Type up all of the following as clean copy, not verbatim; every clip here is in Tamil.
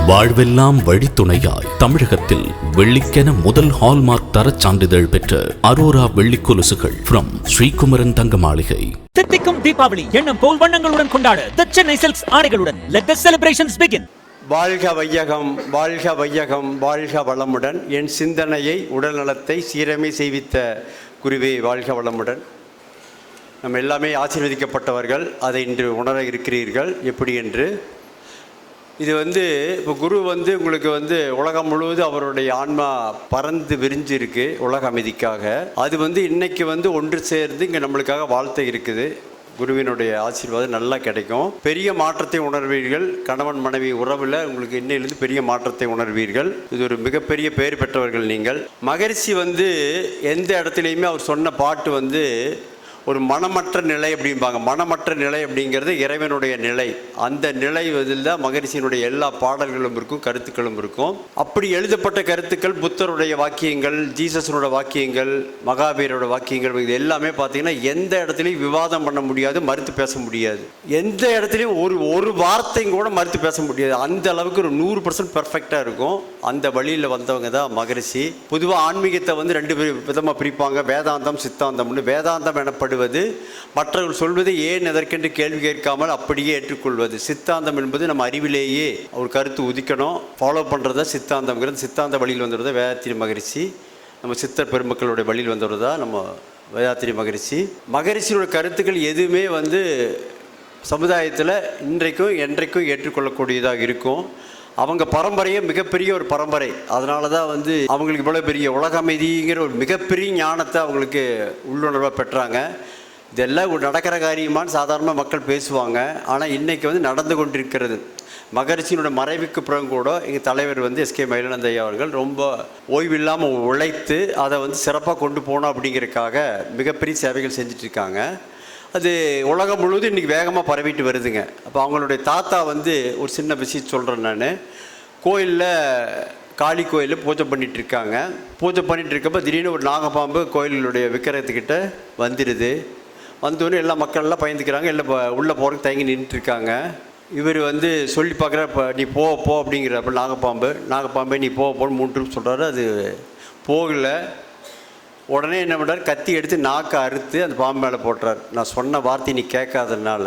வாழ்வெல்லாம் வழித்துணையாய் தமிழகத்தில் வெள்ளிக்கென முதல் ஹால்மார்க் தரச் சான்றிதழ் பெற்ற அரோரா வெள்ளி கொலுசுகள் ஃப்ரம் ஸ்ரீகுமரன் தங்க மாளிகை. தித்திக்கும் தீபாவளி எண்ணம் போல் வண்ணங்களுடன் கொண்டாட The Chennai Silks ஆடைகளுடன் let the celebrations begin. வாழ்க வையகம், வாழ்க வையகம், வாழ்க வளமுடன். என் சிந்தனையை உடல் நலத்தை சீரமை செய்வித்த குருவே வாழ்க வளமுடன். நம்ம எல்லாமே ஆசீர்வதிக்கப்பட்டவர்கள், அதை இன்று உணர இருக்கிறீர்கள் எப்படி என்று. இது இப்போ குரு உங்களுக்கு உலகம் முழுவதும் அவருடைய ஆன்மா பறந்து விரிஞ்சு இருக்கு உலக அமைதிக்காக. அது இன்னைக்கு ஒன்று சேர்ந்து இங்கே நம்மளுக்காக வாழ்த்து இருக்குது. குருவினுடைய ஆசீர்வாதம் நல்லா கிடைக்கும். பெரிய மாற்றத்தை உணர்வீர்கள். கணவன் மனைவி உறவில் உங்களுக்கு இன்னையிலிருந்து பெரிய மாற்றத்தை உணர்வீர்கள். இது ஒரு மிகப்பெரிய பெயர் பெற்றவர்கள் நீங்கள். மகரிஷி எந்த இடத்துலையுமே அவர் சொன்ன பாட்டு ஒரு மனமற்ற நிலை அப்படிம்பாங்க. மனமற்ற நிலை அப்படிங்கிறது இறைவனுடைய நிலை. அந்த நிலை தான் மகரிஷியினுடைய எல்லா பாடல்களும் இருக்கும், கருத்துக்களும் இருக்கும். அப்படி எழுதப்பட்ட கருத்துக்கள் புத்தருடைய வாக்கியங்கள், ஜீசஸனோட வாக்கியங்கள், மகாவீரோட வாக்கியங்கள், இது எல்லாமே பார்த்தீங்கன்னா எந்த இடத்துலையும் விவாதம் பண்ண முடியாது, மறுத்து பேச முடியாது. எந்த இடத்துலையும் ஒரு வார்த்தையும் கூட மறுத்து பேச முடியாது. அந்த அளவுக்கு ஒரு 100% பெர்ஃபெக்டாக இருக்கும். அந்த வழியில் வந்தவங்க தான் மகரிஷி. பொதுவாக ஆன்மீகத்தை ரெண்டு விதமாக பிரிப்பாங்க, வேதாந்தம், சித்தாந்தம்னு. வேதாந்தம் எனப்படுவது மற்றவர்கள் சொல்வதை ஏன் எதற்கென்று கேள்வி கேட்காமல் அப்படியே ஏற்றுக்கொள்வது. சித்தாந்தம் என்பது நம்ம அறிவிலேயே ஒரு கருத்து உதிக்கணும், ஃபாலோ பண்ணுறதா சித்தாந்தம்ங்கிறது. சித்தாந்த வழியில் வந்துடுறதா வேதாத்திரி மகரிஷி. நம்ம சித்தர் பெருமக்களுடைய வழியில் வந்துடுறதா நம்ம வேதாத்திரி மகரிஷி. மகரிஷியோட கருத்துக்கள் எதுவுமே சமுதாயத்தில் இன்றைக்கும் என்றைக்கும் ஏற்றுக்கொள்ளக்கூடியதாக இருக்கும். அவங்க பரம்பரையே மிகப்பெரிய ஒரு பரம்பரை. அதனால தான் அவங்களுக்கு இவ்வளோ பெரிய உலக அமைதிங்கிற ஒரு மிகப்பெரிய ஞானத்தை அவங்களுக்கு உள்ளுணர்வாக பெற்றாங்க. இதெல்லாம் நடக்கிற காரியமானு சாதாரணமாக மக்கள் பேசுவாங்க. ஆனால் இன்றைக்கி நடந்து கொண்டிருக்கிறது. மகரிஷியினோட மறைவுக்கு பிறகு கூட எங்கள் தலைவர் எஸ்கே மயிலானந்த ஐயா அவர்கள் ரொம்ப ஓய்வில்லாமல் உழைத்து அதை சிறப்பாக கொண்டு போனோம் அப்படிங்கிறதுக்காக மிகப்பெரிய சேவைகள் செஞ்சிட்ருக்காங்க. அது உலகம் முழுவதும் இன்றைக்கி வேகமாக பரவிட்டு வருதுங்க. அப்போ அவங்களுடைய தாத்தா ஒரு சின்ன விஷயம் சொல்கிறேன் நான். கோயிலில் காளி கோயிலில் பூஜை பண்ணிகிட்ருக்காங்க. பூஜை பண்ணிகிட்ருக்கப்போ திடீர்னு ஒரு நாகப்பாம்பு கோயிலுடைய விக்கிரகத்துக்கிட்ட வந்துடுது. வந்தோடனே எல்லா மக்கள்லாம் பயந்துக்கிறாங்க. எல்லாம் உள்ளே போகிறதுக்கு தயங்கி நின்றுட்டுருக்காங்க. இவர் சொல்லி பார்க்குற, இப்போ நீ போ அப்படிங்கிறப்ப நாகப்பாம்பே நீ போன்னு 3 ட்ரிப் சொல்கிறாரு. அது போகலை. உடனே என்ன பண்ணுறாரு, கத்தி எடுத்து நாக்கை அறுத்து அந்த பாம்பு மேலே போட்டுறாரு. நான் சொன்ன வார்த்தை நீ கேட்காதனால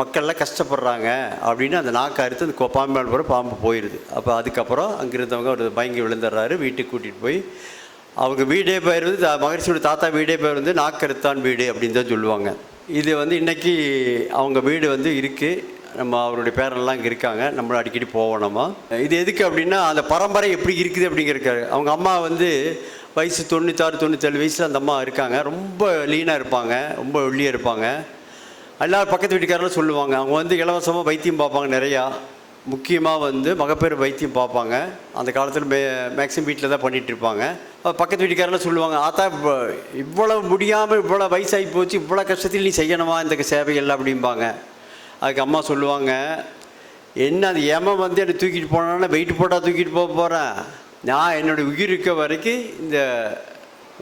மக்கள்லாம் கஷ்டப்படுறாங்க அப்படின்னு அந்த நாக்கை அறுத்து அந்த பாம்பு மேலே போகிற பாம்பு போயிடுது. அப்போ அதுக்கப்புறம் அங்கே இருந்தவங்க ஒரு பயங்கி விழுந்துடுறாரு. வீட்டுக்கு கூட்டிகிட்டு போய் அவங்க வீடே பேர் மகரிஷியோட தாத்தா வீடே பேர் நாக்கறுத்தான் வீடு அப்படின்னு தான் சொல்லுவாங்க. இது இன்றைக்கி அவங்க வீடு இருக்குது. நம்ம அவருடைய பேரெல்லாம் இங்கே இருக்காங்க. நம்மளும் அடிக்கடி போவோம். நம்ம இது எதுக்கு அப்படின்னா அந்த பரம்பரை எப்படி இருக்குது அப்படிங்கிறக்காரு. அவங்க அம்மா வயசு 96-97 வயசில் அந்த அம்மா இருக்காங்க. ரொம்ப லீனாக இருப்பாங்க, ரொம்ப ஒல்லியாக இருப்பாங்க. எல்லோரும் பக்கத்து வீட்டுக்காரெல்லாம் சொல்லுவாங்க. அவங்க இலவசமாக வைத்தியம் பார்ப்பாங்க நிறையா. முக்கியமாக மகப்பேறு வைத்தியம் பார்ப்பாங்க. அந்த காலத்தில் மேக்ஸிமம் வீட்டில் தான் பண்ணிகிட்டு இருப்பாங்க. பக்கத்து வீட்டுக்காரெல்லாம் சொல்லுவாங்க, ஆத்தா இவ்வளோ முடியாமல் இவ்வளோ வயசாகி போச்சு, இவ்வளோ கஷ்டத்தில் நீ செய்யணுமா இந்த சேவைகள் அப்படிம்பாங்க. அதுக்கு அம்மா சொல்லுவாங்க, என்ன அது ஏமா என்னை தூக்கிட்டு போனான்னா வெயிட் போட்டால் தூக்கிட்டு போகிறேன். நான் என்னுடைய உயிர் இருக்க வரைக்கும் இந்த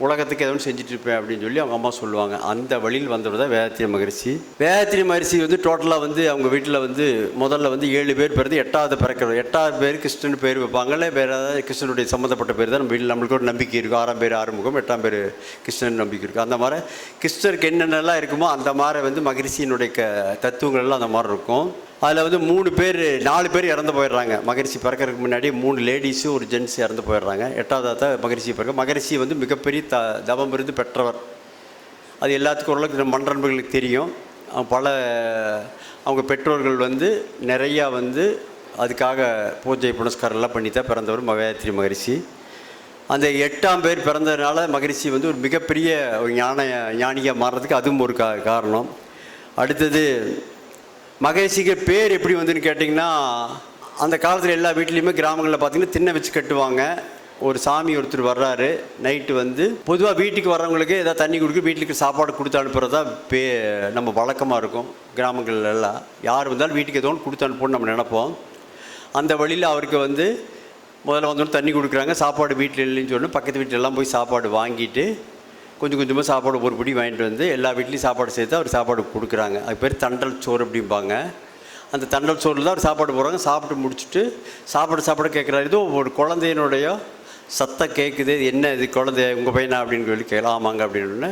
உலகத்துக்கு எதுவும் செஞ்சிட்ருப்பேன் அப்படின்னு சொல்லி அவங்க அம்மா சொல்லுவாங்க. அந்த வழியில் வந்தவர் தான் வேதாத்திரி மகரிஷி. வேதாத்திரி மகரிஷி டோட்டலாக அவங்க வீட்டில் முதல்ல 7 பேர் பிறந்து 8வது பிறக்கிறது. 8வது பேர் கிருஷ்ணன் பேர் வைப்பாங்கல்ல. வேறு ஏதாவது கிருஷ்ணனுடைய சம்மந்தப்பட்ட பேர் தான் நம்ம வீட்டில் நம்மளுக்கு ஒரு நம்பிக்கை இருக்கும். 6ஆம் பேர் ஆறுமுகம், 8ஆம் பேர் கிருஷ்ணன் நம்பிக்கை இருக்குது. அந்த மாதிரி கிருஷ்ணருக்கு என்னென்னலாம் இருக்குமோ அந்த மாதிரி மகரிஷியினுடைய தத்துவங்கள் எல்லாம் அந்த மாதிரி இருக்கும். அதில் 4 பேர் இறந்து போயிடுறாங்க. மகரிஷி பிறக்கிறதுக்கு முன்னாடி 3 லேடிஸு ஒரு ஜென்ட்ஸ் இறந்து போயிடுறாங்க. 8வது தான் மகரிஷி பிறக்க. மகரிஷி மிகப்பெரிய தவம் இருந்து பெற்றவர். அது எல்லாத்துக்கும் ஓரளவுக்கு மன்றன்பர்களுக்கு தெரியும். அவங்க பெற்றோர்கள் நிறையா அதுக்காக பூஜை புனஸ்காரம்லாம் பண்ணி தான் பிறந்தவர் வேதாத்திரி மகரிஷி. அந்த 8ஆம் பேர் பிறந்ததுனால மகரிஷி ஒரு மிகப்பெரிய ஒரு ஞானியாக மாறுறதுக்கு அதுவும் ஒரு காரணம். அடுத்தது மகரிஷிக்கு பேர் எப்படி கேட்டிங்கன்னா, அந்த காலத்தில் எல்லா வீட்லேயுமே கிராமங்களில் பார்த்திங்கன்னா திண்ணை வச்சு கட்டுவாங்க. ஒரு சாமி ஒருத்தர் வர்றாரு நைட்டு. பொதுவாக வீட்டுக்கு வர்றவங்களுக்கு ஏதாவது தண்ணி கொடுக்க, வீட்டுக்கு சாப்பாடு கொடுத்து அனுப்புகிறதா நம்ம வழக்கமாக இருக்கும் கிராமங்கள்லாம். யார் வந்தாலும் வீட்டுக்கு ஏதோ ஒன்று கொடுத்து அனுப்பணும்னு நம்ம நினைப்போம். அந்த வழியில் அவருக்கு முதல்ல வந்தோன்னு தண்ணி கொடுக்குறாங்க. சாப்பாடு வீட்டில் இல்லைன்னு சொல்லி பக்கத்து வீட்டிலெல்லாம் போய் சாப்பாடு வாங்கிட்டு கொஞ்சம் கொஞ்சமாக சாப்பாடு ஒரு பிடி வாங்கிட்டு எல்லா வீட்லேயும் சாப்பாடு சேர்த்து அவர் சாப்பாடு கொடுக்குறாங்க. அது பேர் தண்டல் சோறு அப்படிம்பாங்க. அந்த தண்டல் சோறில் தான் அவர் சாப்பாடு போகிறாங்க. சாப்பிட்டு முடிச்சுட்டு சாப்பாடு கேட்குறாரு. ஏதோ ஒரு குழந்தையினுடைய சத்தம் கேட்குது. என்ன இது குழந்தை உங்கள் பையனா அப்படின்னு சொல்லி கேட்கலாம். ஆமாங்க அப்படின்னு.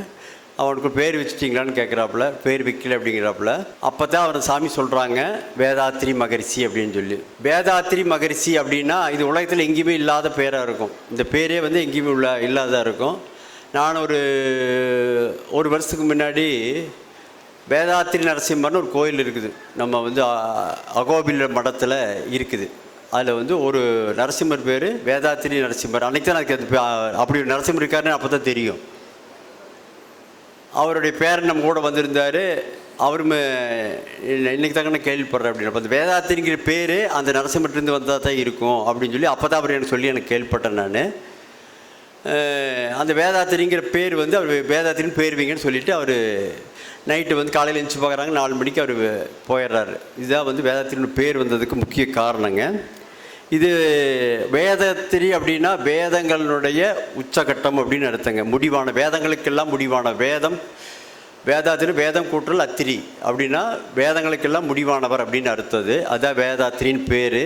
அவனுக்கு பேர் வச்சுட்டிங்களான்னு கேட்குறாப்புல. பேர் வைக்கல அப்படிங்கிறாப்புல. அப்போ தான் அவர் சாமி சொல்கிறாங்க வேதாத்திரி மகரிஷி அப்படின்னு சொல்லி. வேதாத்திரி மகரிஷி அப்படின்னா இது உலகத்தில் எங்கேயுமே இல்லாத பேராக இருக்கும். இந்த பேரே வந்து எங்கேயுமே இல்லாததாக இருக்கும். நான் ஒரு வருஷத்துக்கு முன்னாடி வேதாத்திரி நரசிம்மர்னு ஒரு கோயில் இருக்குது. நம்ம வந்து அகோபில மடத்தில் இருக்குது. அதில் வந்து ஒரு நரசிம்மர் பேர் வேதாத்திரி நரசிம்மர். அன்றைக்கி தான் எனக்கு அது அப்படி ஒரு நரசிம்மர் இருக்காருன்னு அப்போ தான் தெரியும். அவருடைய பேரன் நம்ம கூட வந்திருந்தார். அவருமே இன்றைக்கி தாங்க கேள்விப்படுறேன் அப்படின்னு. அப்போ அந்த வேதாத்திரிங்கிற பேர் அந்த நரசிம்மர்லேருந்து வந்தால் தான் இருக்கும் அப்படின்னு சொல்லி அப்போ தான் அவர் எனக்கு கேள்விப்பட்டேன். நான் அந்த வேதாத்திரிங்கிற பேர் வந்து அவர் வேதாத்திரின்னு பேர் வைங்கன்னு சொல்லிவிட்டு அவர் நைட்டு வந்து காலையில் எழுந்துச்சி பார்க்குறாங்க. 4 மணிக்கு அவர் போயிடுறாரு. இதுதான் வந்து வேதாத்திரின்னு பேர் வந்ததுக்கு முக்கிய காரணங்க. இது வேதத்திரி அப்படின்னா வேதங்களுடைய உச்சகட்டம் அப்படின்னு அர்த்தங்க. முடிவான வேதங்களுக்கெல்லாம் முடிவான வேதாத்திரி வேதம் கூற்றல் அத்திரி அப்படின்னா வேதங்களுக்கெல்லாம் முடிவானவர் அப்படின்னு அர்த்தது. அதுதான் வேதாத்திரின்னு பேர்.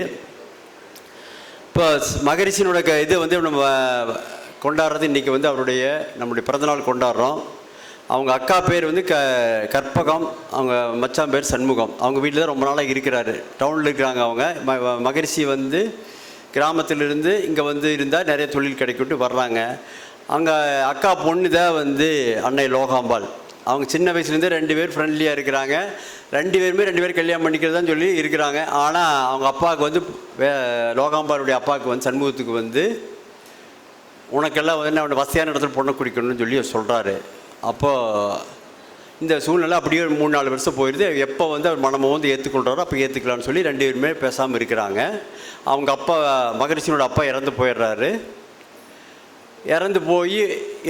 இப்போ மகரிஷியினோட இது வந்து நம்ம கொண்டாடுறது இன்றைக்கி வந்து நம்முடைய பிறந்தநாள் கொண்டாடுறோம். அவங்க அக்கா பேர் வந்து கற்பகம், அவங்க மச்சான் பேர் சண்முகம். அவங்க வீட்டில் தான் ரொம்ப நாளாக இருக்கிறாரு. டவுனில் இருக்கிறாங்க. அவங்க மகரிஷி வந்து கிராமத்திலிருந்து இங்கே வந்து இருந்தால் நிறைய தொழில் கிடைக்கிட்டு வர்றாங்க. அங்கே அக்கா பொண்ணு தான் வந்து அன்னை லோகாம்பாள். அவங்க சின்ன வயசுலேருந்தே 2 பேர் ஃப்ரெண்ட்லியாக இருக்கிறாங்க. 2 பேரும் கல்யாணம் பண்ணிக்கிறதான்னு சொல்லி இருக்கிறாங்க. ஆனால் அவங்க அப்பாவுக்கு வந்து லோகாம்பாளுடைய அப்பாவுக்கு வந்து சண்முகத்துக்கு வந்து உனக்கெல்லாம் வந்து அவனை வசதியான இடத்துல பொண்ணை குடிக்கணும்னு சொல்லி சொல்கிறாரு. அப்போது இந்த சூழ்நிலை அப்படியே 3-4 வருஷம் போயிடுது. எப்போ வந்து அவர் மனமோ வந்து ஏற்றுக்கொள்கிறாரோ அப்போ ஏற்றுக்கலான்னு சொல்லி 2 பேருமே பேசாமல் இருக்கிறாங்க. அவங்க அப்பா மகரிஷியோட அப்பா இறந்து போயிடுறாரு. இறந்து போய்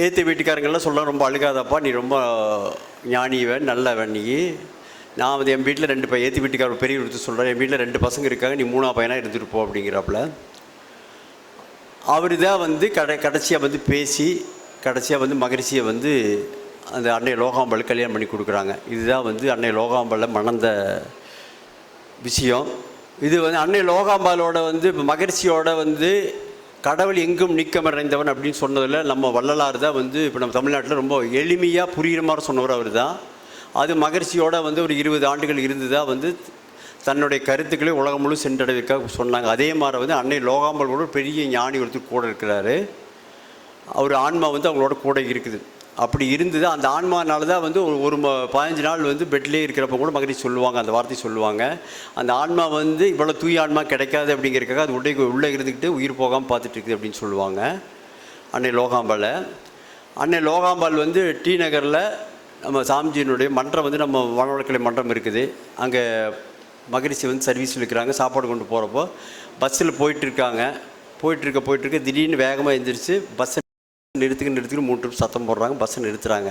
ஏற்று வீட்டுக்காரங்கெல்லாம் சொல்ல ரொம்ப அழுகாதப்பா, நீ ரொம்ப ஞானிவன் நல்லவன். நான் வந்து என் வீட்டில் 2 ஏற்று வீட்டுக்காரர் பெரிய எடுத்து சொல்கிறேன். என் வீட்டில் 2 பசங்க இருக்காங்க, நீ 3ஆவது பையனாக இருந்துட்டு போ அப்படிங்கிறாப்புல. அவர் தான் வந்து கடைசியாக வந்து பேசி கடைசியாக வந்து மகரிஷியை வந்து அந்த அன்னை லோகாம்பாள் கல்யாணம் பண்ணி கொடுக்குறாங்க. இதுதான் வந்து அன்னை லோகாம்பாளை மணந்த விஷயம். இது வந்து அன்னை லோகாம்பாலோட வந்து இப்போ மகரிஷியோட வந்து கடவுள் எங்கும் நீக்கமறைந்தவன் அப்படின்னு சொன்னதில் நம்ம வள்ளலார் தான் வந்து இப்போ நம்ம தமிழ்நாட்டில் ரொம்ப எளிமையாக புரிகிற மாதிரி சொன்னவர் அவர் தான். அது மகரிஷியோட வந்து ஒரு 20 ஆண்டுகள் இருந்துதான் வந்து தன்னுடைய கருத்துக்களை உலகம் முழு சென்றடைவதற்காக சொன்னாங்க. அதே மாதிரி வந்து அன்னை லோகாம்பாள் கூட பெரிய ஞானி ஒருத்தர் கூட இருக்கிறாரு. அவர் ஆன்மா வந்து அவங்களோட கூட இருக்குது. அப்படி இருந்தது. அந்த ஆன்மானால தான் வந்து ஒரு 15 நாள் வந்து பெட்லேயே இருக்கிறப்ப கூட மகரிஷி சொல்லுவாங்க, அந்த வார்த்தை சொல்லுவாங்க. அந்த ஆன்மா வந்து இவ்வளோ தூய ஆன்மா கிடைக்காது அப்படிங்கிறதுக்காக அது உள்ளே இருந்துக்கிட்டு உயிர் போகாமல் பார்த்துட்டு இருக்குது அப்படின்னு சொல்லுவாங்க அன்னை லோகாம்பாள் வந்து டி நகரில் நம்ம சாமிஜியினுடைய மன்றம் வந்து நம்ம வனவளக்கலை மன்றம் இருக்குது. அங்கே மகரிஷி வந்து சர்வீஸில் இருக்கிறாங்க. சாப்பாடு கொண்டு போகிறப்போ பஸ்ஸில் போயிட்டுருக்க திடீர்னு வேகமாக எழுந்திரிச்சு பஸ்ஸை நிறுத்துக்கு 3 ட்ரிப் சத்தம் போடுறாங்க. பஸ்ஸை நிறுத்துகிறாங்க.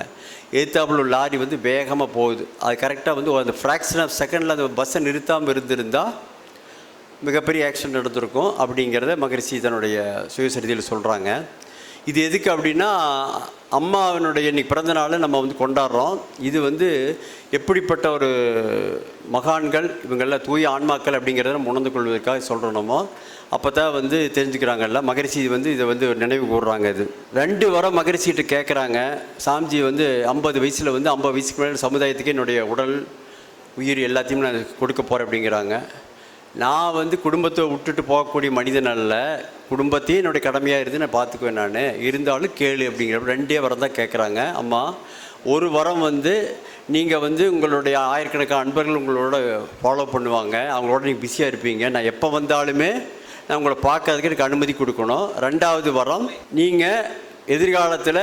எதிர்த்தாப்புல ஒரு லாரி வந்து வேகமாக போகுது. அது கரெக்டாக வந்து அந்த ஃப்ராக்ஷன் ஆஃப் செகண்டில் அந்த பஸ்ஸை நிறுத்தாமல் இருந்திருந்தால் மிகப்பெரிய ஆக்சிடென்ட் நடந்திருக்கும் அப்படிங்கிறத மகரிஷி தன்னுடைய சுயசரிதையில் சொல்கிறாங்க. இது எதுக்கு அப்படின்னா அம்மாவினுடைய இன்றைக்கி பிறந்த நாளை நம்ம வந்து கொண்டாடுறோம். இது வந்து எப்படிப்பட்ட ஒரு மகான்கள் இவங்கெல்லாம் தூய ஆன்மாக்கள் அப்படிங்கிறத நம்ம உணர்ந்து கொள்வதற்காக சொல்கிறோமோ அப்போ தான் வந்து தெரிஞ்சுக்கிறாங்கல்ல. மகரிஷி வந்து இதை வந்து நினைவு கூறுறாங்க. இது 2 வாரம் மகரிஷிகிட்ட கேட்குறாங்க. சாமிஜி வந்து 50 வயசில் வந்து 50 வயசுக்கு மேலே சமுதாயத்துக்கு என்னுடைய உடல் உயிர் எல்லாத்தையும் நான் கொடுக்க போகிறேன் அப்படிங்கிறாங்க. நான் வந்து குடும்பத்தை விட்டுட்டு போகக்கூடிய மனிதன் அல்ல, குடும்பத்தையும் என்னுடைய கடமையாக இருந்து நான் பார்த்துக்குவேன். நான் இருந்தாலும் கேளு அப்படிங்கிறப்ப 2 வரம் தான் கேட்குறாங்க. அம்மா, ஒரு வரம் வந்து நீங்கள் வந்து உங்களுடைய ஆயிரக்கணக்கான அன்பர்கள் உங்களோட ஃபாலோ பண்ணுவாங்க, அவங்களோட நீங்கள் பிஸியாக இருப்பீங்க. நான் எப்போ வந்தாலுமே நான் உங்களை பார்க்கறதுக்கு எனக்கு அனுமதி கொடுக்கணும். 2வது வரம், நீங்கள் எதிர்காலத்தில்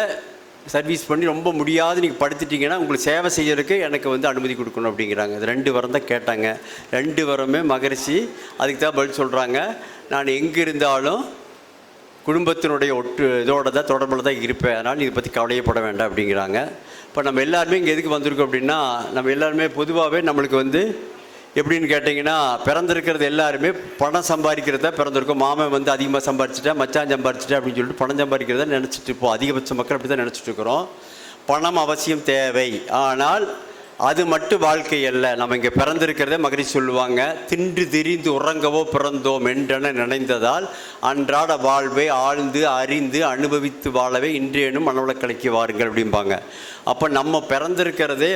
சர்வீஸ் பண்ணி ரொம்ப முடியாது நீங்கள் படுத்துட்டிங்கன்னா உங்களுக்கு சேவை செய்யறதுக்கு எனக்கு வந்து அனுமதி கொடுக்கணும் அப்படிங்கிறாங்க. அது 2 வரம் தான் கேட்டாங்க. 2 வரமே மகரிஷி அதுக்கு தான் பதில் சொல்கிறாங்க. நான் எங்கே இருந்தாலும் குடும்பத்தினுடைய இதோட தான் தொடர்பில் தான் இருப்பேன், அதனால் இதை பற்றி கவலையப்பட வேண்டாம் அப்படிங்கிறாங்க. இப்போ நம்ம எல்லாருமே இங்கே எதுக்கு வந்திருக்கோம் அப்படின்னா, நம்ம எல்லாருமே பொதுவாகவே நம்மளுக்கு வந்து எப்படின்னு கேட்டிங்கன்னா, பிறந்திருக்கிறது எல்லாருமே பணம் சம்பாதிக்கிறதா பிறந்திருக்கோம். மாமன் வந்து அதிகமாக சம்பாரிச்சிட்டா, மச்சான் சம்பாரிச்சிட்டா அப்படின்னு சொல்லிட்டு பணம் சம்பாதிக்கிறதா நினச்சிட்டு இருப்போம். அதிகபட்ச மக்கள் அப்படி தான் நினச்சிட்டு இருக்கிறோம். பணம் அவசியம் தேவை, ஆனால் அது மட்டும் வாழ்க்கை அல்ல. நம்ம இங்கே பிறந்திருக்கிறதே மகரிஷி சொல்லுவாங்க, தின்று திரிந்து உறங்கவோ பிறந்தோம் என்றென நினைந்ததால் அன்றாட வாழ்வை ஆழ்ந்து அறிந்து அனுபவித்து வாழவே இன்றேனும் மனவளக்கலைக்கு வாருங்கள் அப்படிம்பாங்க. அப்போ நம்ம பிறந்திருக்கிறதே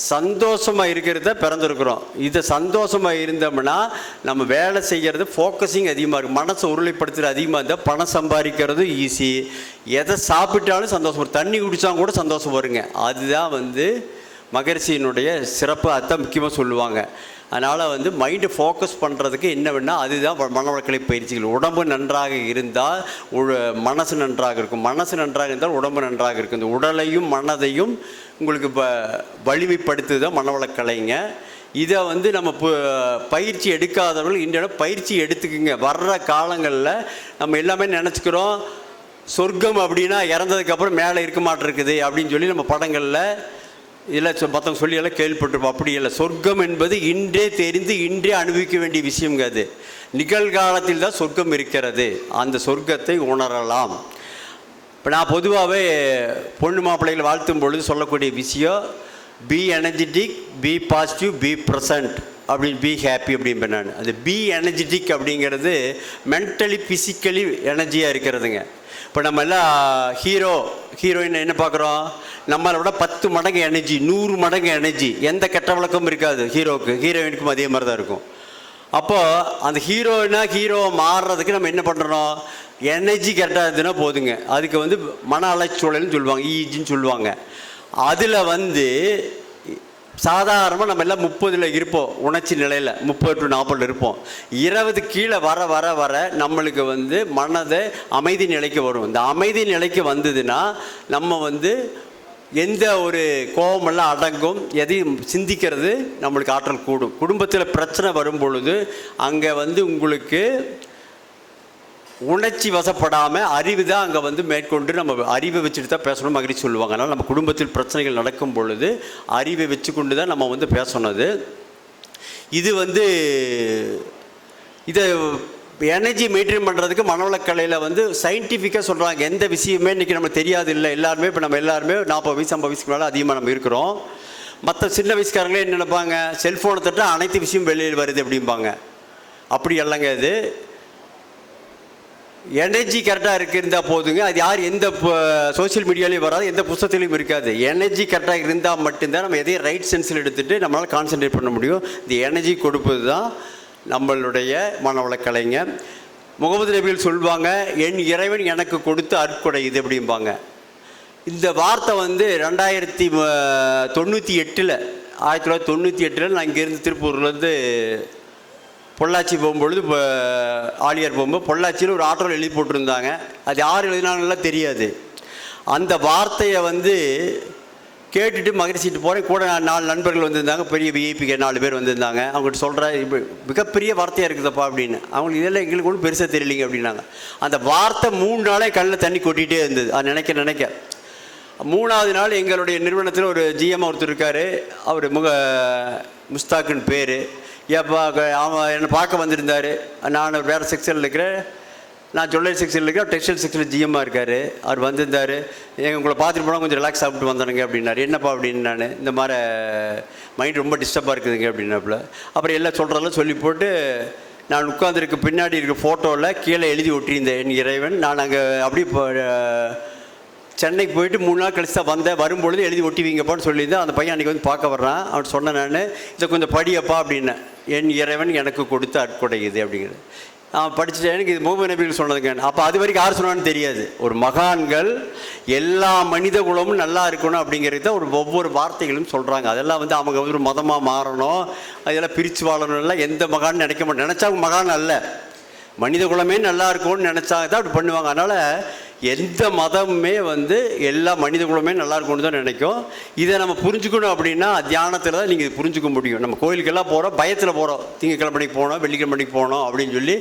சந்தோஷமாக இருக்கிறத பிறந்திருக்கிறோம். இதை சந்தோஷமாக இருந்தோம்னா நம்ம வேலை செய்கிறது ஃபோக்கஸிங் அதிகமாக இருக்கும், மனசை உருளைப்படுத்துறது அதிகமாக இருந்தால் பணம் சம்பாதிக்கிறது ஈஸி. எதை சாப்பிட்டாலும் சந்தோஷம், தண்ணி குடித்தா கூட சந்தோஷம் வருங்க. அதுதான் மகரிஷியினுடைய சிறப்பு. அதான் முக்கியமாக சொல்லுவாங்க. அதனால் மைண்டை ஃபோக்கஸ் பண்ணுறதுக்கு என்ன வேணால் அதுதான் மனவளக்கலை பயிற்சிகள். உடம்பு நன்றாக இருந்தால் மனசு நன்றாக இருக்கும், மனசு நன்றாக இருந்தால் உடம்பு நன்றாக இருக்கும். இந்த உடலையும் மனதையும் உங்களுக்கு வலிமைப்படுத்துதான் மனவளக்கலைங்க. இதை நம்ம பயிற்சி எடுக்காதவர்கள் இன்றைய பயிற்சி எடுத்துக்குங்க. வர்ற காலங்களில் நம்ம எல்லாமே நினச்சிக்கிறோம் சொர்க்கம் அப்படின்னா இறந்ததுக்கப்புறம் மேலே இருக்க மாட்டிருக்குது அப்படின்னு சொல்லி நம்ம படங்களில் இல்லை மற்றவங்க சொல்லி எல்லாம் கேள்விப்பட்டிருப்போம். அப்படி இல்லை. சொர்க்கம் என்பது இன்றே தெரிந்து இன்றே அனுபவிக்க வேண்டிய விஷயங்க. அது நிகழ்காலத்தில் தான் சொர்க்கம் இருக்கிறது. அந்த சொர்க்கத்தை உணரலாம். இப்போ நான் பொதுவாகவே பொண்ணு மாப்பிள்ளைகளை வாழ்த்தும் பொழுது சொல்லக்கூடிய விஷயம், be energetic, be positive, be present அப்படின்னு, பி ஹாப்பி அப்படின்பேன் நான். அது பி எனர்ஜெட்டிக் அப்படிங்கிறது மென்டலி ஃபிசிக்கலி எனர்ஜியாக இருக்கிறதுங்க. இப்போ நம்ம எல்லாம் ஹீரோயின் என்ன பார்க்குறோம், நம்மளோட 10 மடங்கு எனர்ஜி, 100 மடங்கு எனர்ஜி. எந்த கெட்ட வழக்கமும் இருக்காது ஹீரோவுக்கு, ஹீரோயினுக்கும் அதே மாதிரி தான் இருக்கும். அப்போது அந்த ஹீரோவை மாறுறதுக்கு நம்ம என்ன பண்ணுறோம், எனர்ஜி கரெக்டாக இருந்துன்னா போதுங்க. அதுக்கு மன அலைச்சூழல்னு சொல்லுவாங்க, ஈஜின்னு சொல்லுவாங்க. அதில் சாதாரணமாக நம்ம எல்லாம் 30 இருப்போம், உணர்ச்சி நிலையில் 30 to 40 இருப்போம். 20 கீழே வர வர வர நம்மளுக்கு மனதை அமைதி நிலைக்கு வரும். இந்த அமைதி நிலைக்கு வந்ததுன்னா நம்ம எந்த ஒரு கோபமெல்லாம் அடங்கும், எதையும் சிந்திக்கிறது நம்மளுக்கு ஆற்றல் கூடும். குடும்பத்தில் பிரச்சனை வரும் பொழுது அங்கே உங்களுக்கு உணர்ச்சி வசப்படாமல் அறிவு தான் அங்கே மேற்கொண்டு நம்ம அறிவை வச்சுட்டு தான் பேசணும் மகிழ்ச்சி சொல்லுவாங்க. அதனால் நம்ம குடும்பத்தில் பிரச்சனைகள் நடக்கும் பொழுது அறிவை வச்சு கொண்டு தான் நம்ம பேசணுது. இது இதை எனர்ஜி மெயின்டைன் பண்ணுறதுக்கு மனவளக்கலையில் சயின்டிஃபிக்காக சொல்கிறாங்க. எந்த விஷயமே இன்றைக்கி நமக்கு தெரியாது இல்லை. எல்லாருமே இப்போ நம்ம எல்லாருமே 40 வயசு 50 வயசுக்கு மேலே அதிகமாக நம்ம இருக்கிறோம். மற்ற சின்ன வயசுக்காரங்களே என்ன நினைப்பாங்க, செல்ஃபோனை தட்டால் அனைத்து விஷயம் வெளியில் வருது அப்படிம்பாங்க. அப்படி இல்லைங்க. இது எனர்ஜி கரெக்டாக இருந்தால் போதுங்க. அது யார் எந்த சோசியல் மீடியாலையும் வராது, எந்த புத்தகத்திலையும் இருக்காது. எனர்ஜி கரெக்டாக இருந்தால் மட்டும்தான் நம்ம எதையும் ரைட் சென்ஸில் எடுத்துகிட்டு நம்மளால் கான்சன்ட்ரேட் பண்ண முடியும். இந்த எனர்ஜி கொடுப்பது தான் நம்மளுடைய மனவளக்கலைங்க. முகமது நபிகள் சொல்லுவாங்க, என் இறைவன் எனக்கு கொடுத்து அற்கொடை இது அப்படிம்பாங்க. இந்த வார்த்தை 1998 நான் இங்கேருந்து திருப்பூர்லேருந்து பொள்ளாச்சி போகும்பொழுது, இப்போ ஆலியார் போகும்போது பொள்ளாச்சியில் ஒரு ஆட்டோவில் எழுதி போட்டிருந்தாங்க. அது யார் எழுதினாங்கலாம் தெரியாது. அந்த வார்த்தையை கேட்டுட்டு மகிழ்ச்சிட்டு போகிறேன். கூட 4 நண்பர்கள் வந்திருந்தாங்க, பெரிய விஐபிக்கு 4 பேர் வந்திருந்தாங்க. அவங்ககிட்ட சொல்கிறேன், இப்போ மிகப்பெரிய வார்த்தையாக இருக்குதுப்பா அப்படின்னு. அவங்களுக்கு இதெல்லாம் எங்களுக்கு ஒன்றும் பெருசாக தெரியலிங்க அப்படின்னாங்க. அந்த வார்த்தை 3 நாளே கண்ணில் தண்ணி கொட்டிகிட்டே இருந்தது. அது நினைக்க 3ஆவது நாள் எங்களுடைய நிறுவனத்தில் ஒரு ஜிஎம் ஒருத்தர் இருக்கார். அவர் முஸ்தாக்குன்னு பேர். ஏப்பா அவன் என்னை பார்க்க வந்திருந்தார். நான் வேறு செக்ஷனில் இருக்கிறேன், நான் ஜுவல்லரி செக்ஷனில் இருக்கிறேன், டெக்ஸ்டைல் செக்ஷனில் ஜிஎம்மாக இருக்கார். அவர் வந்திருந்தார். உங்களை பார்த்துட்டு போனால் கொஞ்சம் ரிலாக்ஸ் சாப்பிட்டு வந்தானுங்க அப்படின்னாரு. என்னப்பா அப்படின்னு, நான் இந்த மாதிரி மைண்ட் ரொம்ப டிஸ்டர்பாக இருக்குதுங்க அப்படின்னாப்புல. அப்புறம் எல்லாம் சொல்கிறதெல்லாம் சொல்லி போட்டு, நான் உட்காந்துருக்கு பின்னாடி இருக்க ஃபோட்டோவில் கீழே எழுதி ஒட்டியிருந்தேன், என் இறைவன். நான் அங்கே அப்படி சென்னைக்கு போயிட்டு 3 நாள் கழிச்சு தான் வந்தேன். வரும்பொழுது எழுதி ஒட்டிவிங்கப்பான்னு சொல்லியிருந்தேன். அந்த பையன் அன்றைக்கி பார்க்க வர்றான். அவன் சொன்னேன், நான் இதை கொஞ்சம் படியப்பா அப்படின்னேன். என் இறைவன் எனக்கு கொடுத்து அற்கொடை இது அப்படிங்கிறது. அவன் படிச்சுட்டேன். எனக்கு இது முகமது நபிகள் சொன்னதுங்க. அப்போ அது வரைக்கும் யார் சொன்னான்னு தெரியாது. ஒரு மகான்கள் எல்லா மனித குலமும் நல்லா இருக்கணும் அப்படிங்கிறது தான் ஒவ்வொரு வார்த்தைகளும் சொல்கிறாங்க. அதெல்லாம் அவங்க ஒரு மதமாக மாறணும், அதெல்லாம் பிரித்து வாழணும்லாம் எந்த மகான்னு நினைக்க மாட்டேன். நினச்சா அவங்க மகான் அல்ல, மனித குலமே நல்லா இருக்கும்னு நினச்சாங்க தான் அப்படி பண்ணுவாங்க. அதனால் எந்த மதமுமே எல்லா மனித குலமே நல்லா இருக்கும்னு தான் நினைக்கும். இதை நம்ம புரிஞ்சுக்கணும் அப்படின்னா தியானத்தில் தான் நீங்கள் புரிஞ்சுக்க முடியும். நம்ம கோயிலுக்கெல்லாம் போகிறோம், பயத்தில் போகிறோம். திங்கக்கிழமைக்கு போகணும், வெள்ளிக்கிழமைக்கு போகணும் அப்படின்னு சொல்லி,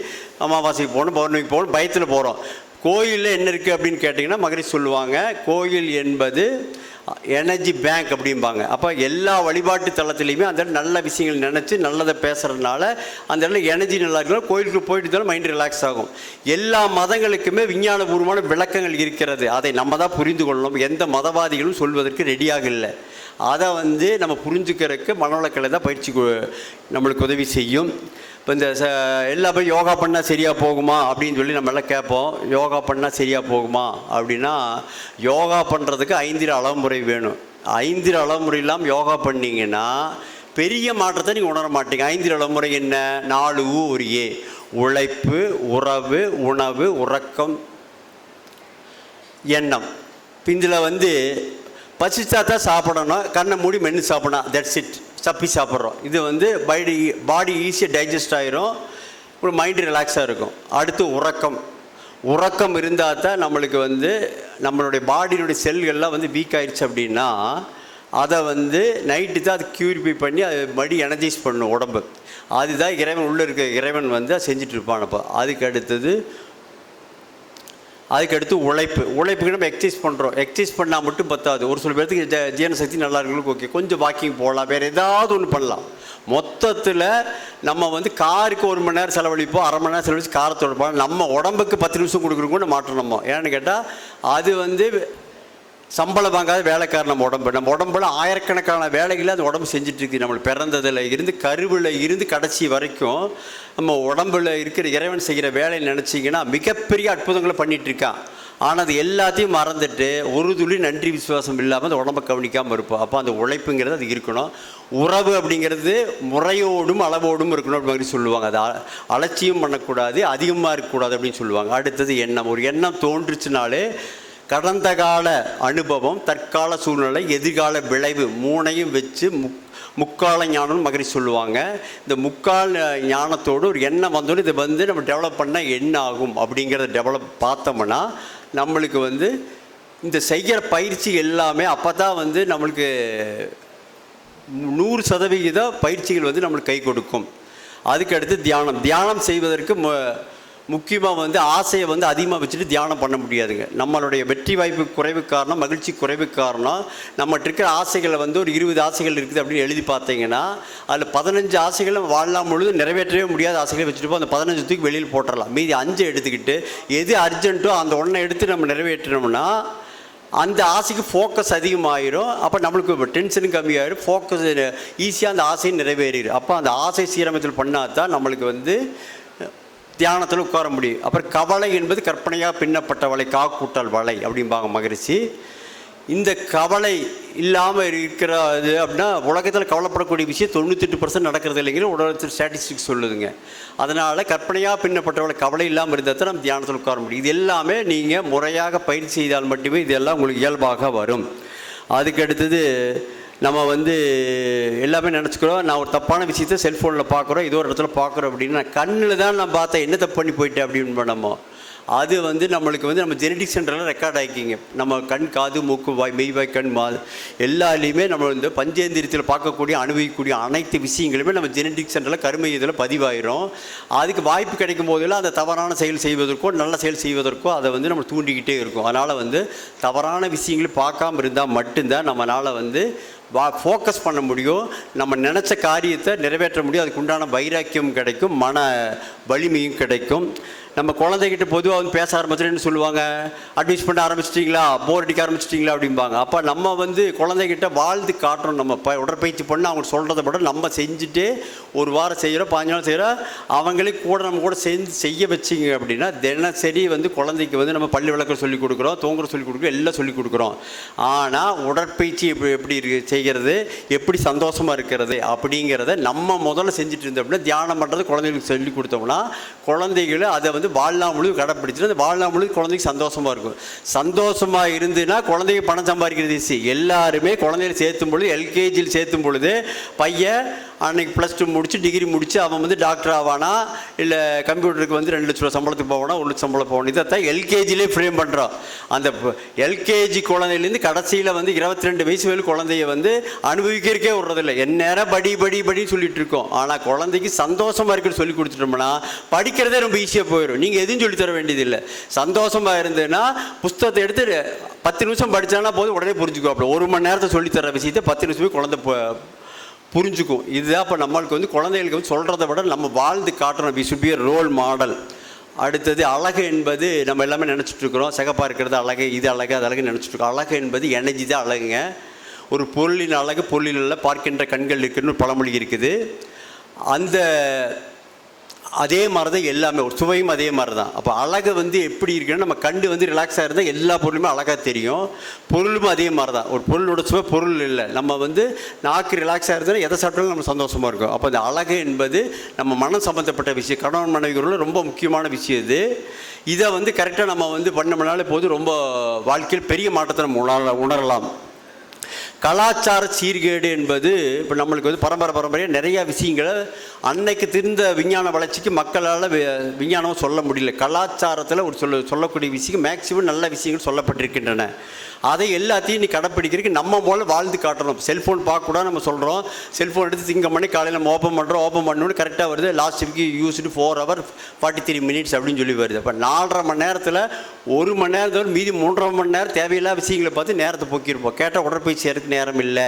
அமாவாசைக்கு போகணும், பௌர்ணமிக்கு போகணும், பயத்தில் போகிறோம். கோயிலில் என்ன இருக்குது அப்படின்னு கேட்டிங்கன்னா மகரிஷி சொல்லுவாங்க, கோயில் என்பது எனர்ஜி பேங்க் அப்படிம்பாங்க. அப்போ எல்லா வழிபாட்டு தளத்துலேயுமே அந்த நல்ல விஷயங்கள் நினச்சி நல்லதை பேசுகிறதுனால அந்த இடத்துல எனர்ஜி நல்லா இருக்கணும். கோயிலுக்கு போயிட்டு இருந்தாலும் மைண்ட் ரிலாக்ஸ் ஆகும். எல்லா மதங்களுக்குமே விஞ்ஞானபூர்வமான விளக்கங்கள் இருக்கிறது. அதை நம்ம தான் புரிந்து கொள்ளணும். எந்த மதவாதிகளும் சொல்வதற்கு ரெடியாக இல்லை. அதை வந்து நம்ம புரிஞ்சுக்கிறதுக்கு மனவளக்கலை தான் பயிற்சி நம்மளுக்கு உதவி செய்யும். இப்போ இந்த எல்லா பேரும் யோகா பண்ணால் சரியாக போகுமா அப்படின்னு சொல்லி நம்ம எல்லாம் கேட்போம். யோகா பண்ணால் சரியாக போகுமா அப்படின்னா, யோகா பண்ணுறதுக்கு 5 அளவுமுறை வேணும். 5 அளவுமுறை இல்லாமல் யோகா பண்ணிங்கன்னா பெரிய மாற்றத்தை நீங்கள் உணர மாட்டீங்க. 5 அளவுமுறை என்ன? 4 ஒரு ஏ: உழைப்பு, உறவு, உணவு, உறக்கம், எண்ணம். இதில் வந்து பசிச்சா தான் சாப்பிடணும், கண்ணை மூடி மென்று சாப்பிடணும், தட்ஸ் இட். சப்பி சாப்பிட்றோம். இது வந்து பாடி ஈஸியாக டைஜஸ்ட் ஆகிரும், ஒரு மைண்டு ரிலாக்ஸாக இருக்கும். அடுத்து உறக்கம். உறக்கம் இருந்தால் தான் நம்மளுக்கு வந்து நம்மளுடைய பாடியினுடைய செல்கள்லாம் வந்து வீக் ஆகிடுச்சு அப்படின்னா அதை வந்து நைட்டு தான் அது க்யூரிஃபை பண்ணி அது மறுபடி எனர்ஜைஸ் பண்ணும் உடம்பு. அதுதான் இறைவன் உள்ளே இருக்க இறைவன் வந்து அதை செஞ்சுட்டு இருப்பானப்போ. அதுக்கடுத்து உழைப்புக்கு நம்ம எக்ஸசைஸ் பண்ணுறோம். எக்ஸசைஸ் பண்ணால் மட்டும் பத்தாது. ஒரு சில பேர்த்துக்கு ஜீரண சக்தி நல்லா இருக்கிறவங்களுக்கு ஓகே, கொஞ்சம் வாக்கிங் போகலாம், வேறு ஏதாவது ஒன்று பண்ணலாம். மொத்தத்தில் நம்ம வந்து காருக்கு 1 மணி நேரம் செலவழிப்போம், அரை மணி நேரம் செலவழித்து காரத்தோட போகலாம். நம்ம உடம்புக்கு 10 நிமிஷம் கொடுக்குறோங்க மாற்றம். நம்ம ஏன்னு கேட்டால் அது வந்து சம்பளம் வாங்காத வேலைக்காரர். நம்ம உடம்புல ஆயிரக்கணக்கான வேலைகளை அந்த உடம்பு செஞ்சிட்ருக்கு. நம்மளுக்கு பிறந்ததில் இருந்து கருவில் இருந்து கடைசி வரைக்கும் நம்ம உடம்புல இருக்கிற இறைவன் செய்கிற வேலையை நினச்சிங்கன்னா மிகப்பெரிய அற்புதங்களை பண்ணிகிட்ருக்கான். ஆனால் அது எல்லாத்தையும் மறந்துட்டு ஒரு துளி நன்றி விசுவாசம் இல்லாமல் அந்த உடம்பை கவனிக்காமல் இருப்போம். அப்போ அந்த உழைப்புங்கிறது அது இருக்கணும். உறவு அப்படிங்கிறது முறையோடும் அளவோடும் இருக்கணும் அப்படி மாதிரி சொல்லுவாங்க. அது அலட்சியம் பண்ணக்கூடாது, அதிகமாக இருக்கக்கூடாது அப்படின்னு சொல்லுவாங்க. அடுத்தது எண்ணம். ஒரு எண்ணம் தோன்றுச்சுனாலே கடந்த கால அனுபவம், தற்கால சூழ்நிலை, எதிர்கால விளைவு 3ஐயும் வச்சு முக்கால ஞானம்னு மகரி சொல்லுவாங்க. இந்த முக்கால் ஞானத்தோடு ஒரு எண்ணம் வந்தோடு இதை வந்து நம்ம டெவலப் பண்ணால் என்ன ஆகும் அப்படிங்கிறத டெவலப் பார்த்தோம்னா நம்மளுக்கு வந்து இந்த செய்கிற பயிற்சி எல்லாமே அப்போ தான் வந்து நம்மளுக்கு 100% பயிற்சிகள் வந்து நம்மளுக்கு கை கொடுக்கும். அதுக்கடுத்து தியானம் செய்வதற்கு முக்கியமாக வந்து ஆசையை வந்து அதிகமாக வச்சுட்டு தியானம் பண்ண முடியாதுங்க. நம்மளுடைய வெற்றி வாய்ப்பு குறைவு காரணம், மகிழ்ச்சி குறைவு காரணம், நம்மகிட்ட இருக்கிற ஆசைகளை வந்து ஒரு 20 ஆசைகள் இருக்குது அப்படின்னு எழுதி பார்த்தீங்கன்னா அதில் 15 ஆசைகளை வாழ்நாள் முழுது நிறைவேற்றவே முடியாத ஆசைகளை வச்சுட்டு அந்த 15 தூக்கி வெளியில் போட்டுடலாம். மீதி 5 எடுத்துக்கிட்டு எது அர்ஜென்ட்டோ அந்த ஒன்றை எடுத்து நம்ம நிறைவேற்றினோம்னா அந்த ஆசைக்கு ஃபோக்கஸ் அதிகமாகிடும். அப்போ நம்மளுக்கு டென்ஷனும் கம்மியாகிடும், ஃபோக்கஸ் ஈஸியாக அந்த ஆசையும் நிறைவேறிடும். அப்போ அந்த ஆசை சீரமைத்தல் பண்ணால் தான் நம்மளுக்கு வந்து தியானத்தில் உட்கார முடியும். அப்புறம் கவலை என்பது கற்பனையாக பின்னப்பட்ட வலை, காக்கூட்டல் வலை அப்படிம்பாங்க மகரிஷி. இந்த கவலை இல்லாமல் இருக்கிறது அப்படின்னா உலகத்தில் கவலைப்படக்கூடிய விஷயம் 98% நடக்கிறது இல்லைங்கிற உலகத்தில் ஸ்டாட்டிஸ்டிக்ஸ் சொல்லுதுங்க. அதனால் கற்பனையாக பின்னப்பட்டவளை கவலை இல்லாமல் இருந்தால் தான் நம்ம தியானத்தில் உட்கார முடியும். இது எல்லாமே நீங்கள் முறையாக பயிற்சி செய்தால் மட்டுமே இதெல்லாம் உங்களுக்கு இயல்பாக வரும். அதுக்கு அடுத்தது நம்ம வந்து எல்லாமே நினச்சிக்கிறோம், நான் ஒரு தப்பான விஷயத்தை செல்ஃபோனில் பார்க்குறோம், ஏதோ ஒரு இடத்துல பார்க்குறோம் அப்படின்னா கண்ணில் தான் நான் பார்த்தேன், என்ன தப்பு பண்ணி போயிட்டேன் அப்படின்னு நம்ம அது வந்து நம்மளுக்கு வந்து நம்ம ஜெனடிக் சென்டரில் ரெக்கார்ட் ஆகிக்கிங்க. நம்ம கண், காது, மூக்கு, வாய், மெய்வாய், கண், எல்லாலையுமே நம்ம வந்து பஞ்சேந்திரியத்தில் பார்க்கக்கூடிய அனுபவிக்கக்கூடிய அனைத்து விஷயங்களுமே நம்ம ஜெனடிக் சென்டரில் கருமை இதில் பதிவாயிரும். அதுக்கு வாய்ப்பு கிடைக்கும் போதெல்லாம் அந்த தவறான செயல் செய்வதற்கோ நல்ல செயல் செய்வதற்கோ அதை வந்து நம்ம தூண்டிக்கிட்டே இருக்கும். அதனால் வந்து தவறான விஷயங்களை பார்க்காம இருந்தால் மட்டும்தான் நம்மளால் வந்து ஃபோக்கஸ் பண்ண முடியும், நம்ம நினச்ச காரியத்தை நிறைவேற்ற முடியும். அதுக்கு உண்டான வைராக்கியம் கிடைக்கும், மன வலிமையும் கிடைக்கும். நம்ம குழந்தைகிட்ட பொதுவாக வந்து பேச ஆரம்பிச்சுன்னு சொல்லுவாங்க, அட்வைஸ் பண்ண ஆரம்பிச்சிட்டிங்களா, போர் அடிக்க ஆரம்பிச்சிட்டிங்களா அப்படிம்பாங்க. அப்போ நம்ம வந்து குழந்தைகிட்ட வாழ்ந்து காட்டுறோம். நம்ம உடற்பயிற்சி பண்ண அவங்க சொல்கிறத விட நம்ம செஞ்சுட்டு ஒரு வாரம் செய்கிறோம், 5 நாள் செய்கிறோம், அவங்களே கூட நம்ம கூட சேர்ந்து செய்ய வச்சிங்க அப்படின்னா தினசரி வந்து குழந்தைக்கு வந்து நம்ம பள்ளி விளக்கம் சொல்லிக் கொடுக்குறோம், தூங்குற சொல்லிக் கொடுக்குறோம், எல்லாம் சொல்லிக் கொடுக்குறோம். ஆனால் உடற்பயிற்சி எப்படி செய்கிறது, எப்படி சந்தோஷமாக இருக்கிறது அப்படிங்கிறத நம்ம முதல்ல செஞ்சுட்டு இருந்தோம் அப்படின்னா தியானம் பண்ணுறது குழந்தைகளுக்கு சொல்லி கொடுத்தோம்னா குழந்தைகளை அதை வந்து வாழ்நாள் முழுது கடைப்பிடிச்சிட்டு அந்த வாழ்நாள் முழுது குழந்தைக்கு சந்தோஷமாக இருக்கும். சந்தோஷமாக இருந்துன்னா குழந்தைக்கு பணம் சம்பாதிக்கிறது ஈஸி. எல்லாருமே குழந்தைகளை சேர்த்தும் பொழுது எல்கேஜியில் சேர்த்தும் பொழுது பையன் அன்றைக்கி +2 முடிச்சு டிகிரி முடித்து அவன் வந்து டாக்டர் ஆவானா, இல்லை கம்ப்யூட்டருக்கு வந்து 2 லட்ச ரூபா சம்பளத்துக்கு போவானா, 1 லட்சம் சம்பளம் போகணும். இதைத்தான் எல்கேஜிலே ஃப்ரேம் பண்ணுறோம். அந்த எல்கேஜி குழந்தையிலேருந்து கடைசியில் வந்து 22 வயசு வரைக்கும் குழந்தைய வந்து அனுபவிக்கிறக்கே விடுறதில்லை. எந்நேரம் படின்னு சொல்லிட்டு இருக்கோம். ஆனால் குழந்தைக்கு சந்தோஷமாக இருக்கிறது சொல்லி கொடுத்துட்டோம்னா படிக்கிறதே ரொம்ப ஈஸியாக போயிடும். நீங்கள் எதுவும் சொல்லித்தர வேண்டியதில்லை. சந்தோஷமாக இருந்ததுன்னா புஸ்தகத்தை எடுத்து 10 நிமிஷம் படித்தானா போது உடனே புரிஞ்சுக்குவாப்புல. 1 மணி நேரத்தை சொல்லித்தர விஷயத்தை 10 நிமிஷமே குழந்தை புரிஞ்சுக்கும். இதுதான் இப்போ நம்மளுக்கு வந்து குழந்தைகளுக்கு வந்து சொல்கிறத விட நம்ம வாழ்ந்து காட்டணும். We should be role model. அடுத்தது அழகு என்பது நம்ம எல்லாமே நினச்சிட்ருக்குறோம், சிகப்பாக இருக்கிறது அழகு, இது அழகு, அது அழகு நினச்சிட்ருக்கோம். அழகு என்பது எனர்ஜி தான் அழகுங்க. ஒரு பொருளின் அழகு பொருளில் பார்க்கின்ற கண்கள் இருக்குன்னு ஒரு பழமொழி இருக்குது. அந்த அதே மாதிரி தான் எல்லாமே, ஒரு சுவையும் அதே மாதிரி தான். அப்போ அழகை வந்து எப்படி இருக்குன்னா, நம்ம கண்டு வந்து ரிலாக்ஸாக இருந்தால் எல்லா பொருளுமே அழகாக தெரியும். பொருளும் அதே மாதிரி தான். ஒரு பொருளோட சுவை பொருள் இல்லை, நம்ம வந்து நாக்கு ரிலாக்ஸாக இருந்தால் எதை சாப்பிட்டாலும் நம்ம சந்தோஷமாக இருக்கும். அப்போ அந்த அழகு என்பது நம்ம மனம் சம்மந்தப்பட்ட விஷயம். கணவன் மனைவிகளும் ரொம்ப முக்கியமான விஷயம் இது. இதை வந்து கரெக்டாக நம்ம வந்து பண்ணோம்னாலே போது ரொம்ப வாழ்க்கையில் பெரிய மாற்றத்தை நம்ம உணரலாம். கலாச்சார சீர்கேடு என்பது இப்போ நம்மளுக்கு வந்து பரம்பரையாக நிறையா விஷயங்களை அன்னைக்கு திருந்த விஞ்ஞான வளர்ச்சிக்கு மக்களால் விஞ்ஞானம் சொல்ல முடியல. கலாச்சாரத்தில் ஒரு சொல்லக்கூடிய விஷயம் மேக்சிமம் நல்ல விஷயங்கள் சொல்லப்பட்டிருக்கின்றன. அதை எல்லாத்தையும் நீ கடைப்பிடிக்கிறதுக்கு நம்ம போல வாழ்ந்து காட்டணும். செல்ஃபோன் பார்க்கக்கூடாது நம்ம சொல்கிறோம். செல்ஃபோன் எடுத்து திங்கம் பண்ணி காலையில் நம்ம ஓப்பன் பண்ணணும்னு கரெக்டாக வருது. Last week used 4 hours 43 minutes அப்படின்னு சொல்லி வருது. அப்போ 4.5 மணி நேரத்தில் 1 மணி நேரத்தோடு மீதி 3.5 மணி நேரம் தேவையில்லாத விஷயங்களை பார்த்து நேரத்தை போக்கியிருப்போம். கேட்டால் உடற்பயிற்சி செய்யறதுக்கு நேரம் இல்லை,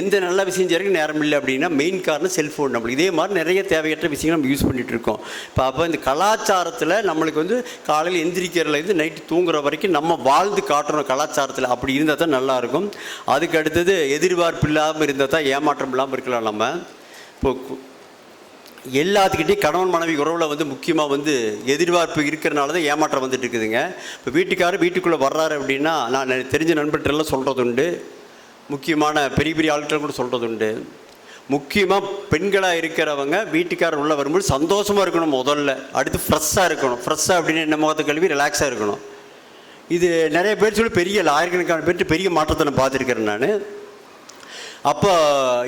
எந்த நல்ல விஷயம் செய்யறதுக்கு நேரம் இல்லை அப்படின்னா மெயின் காரணம் செல்ஃபோன். நம்மளுக்கு இதே மாதிரி நிறைய தேவையற்ற விஷயங்கள் நம்ம யூஸ் பண்ணிகிட்டு இருக்கோம். இப்போ அப்போ இந்த கலாச்சாரத்தில் நம்மளுக்கு வந்து காலையில் எந்திரிக்கிறதுலேருந்து நைட்டு தூங்குற வரைக்கும் நம்ம வாழ்ந்து காட்டணும் கலாச்சாரத்தில். அப்படி இருந்தால் தான் நல்லாயிருக்கும். அதுக்கு அடுத்தது எதிர்பார்ப்பு இல்லாமல் இருந்தால் தான் ஏமாற்றம் இல்லாமல் இருக்கலாம். நம்ம இப்போ எல்லாத்துக்கிட்டையும் கணவன் மனைவி உறவில் வந்து முக்கியமாக வந்து எதிர்பார்ப்பு இருக்கிறனால தான் ஏமாற்றம் வந்துட்டு இருக்குதுங்க. இப்போ வீட்டுக்காரர் வீட்டுக்குள்ளே வர்றாரு அப்படின்னா, நான் தெரிஞ்ச நண்பர்களெல்லாம் சொல்கிறது உண்டு, முக்கியமான பெரிய பெரிய ஆட்கள் கூட சொல்கிறது உண்டு. முக்கியமாக பெண்களாக இருக்கிறவங்க வீட்டுக்காரர் உள்ளே வரும்போது சந்தோஷமாக இருக்கணும் முதல்ல. அடுத்து ஃப்ரெஷ்ஷாக இருக்கணும். ஃப்ரெஷ்ஷாக அப்படின்னு என்ன முகத்தை கழுவி ரிலாக்ஸாக இருக்கணும். இது நிறைய பேர் சொல்லி பெரிய ஆயிரக்கணக்கான பேர்ட்டு பெரிய மாற்றத்தை நான் பார்த்துருக்கிறேன் நான். அப்போ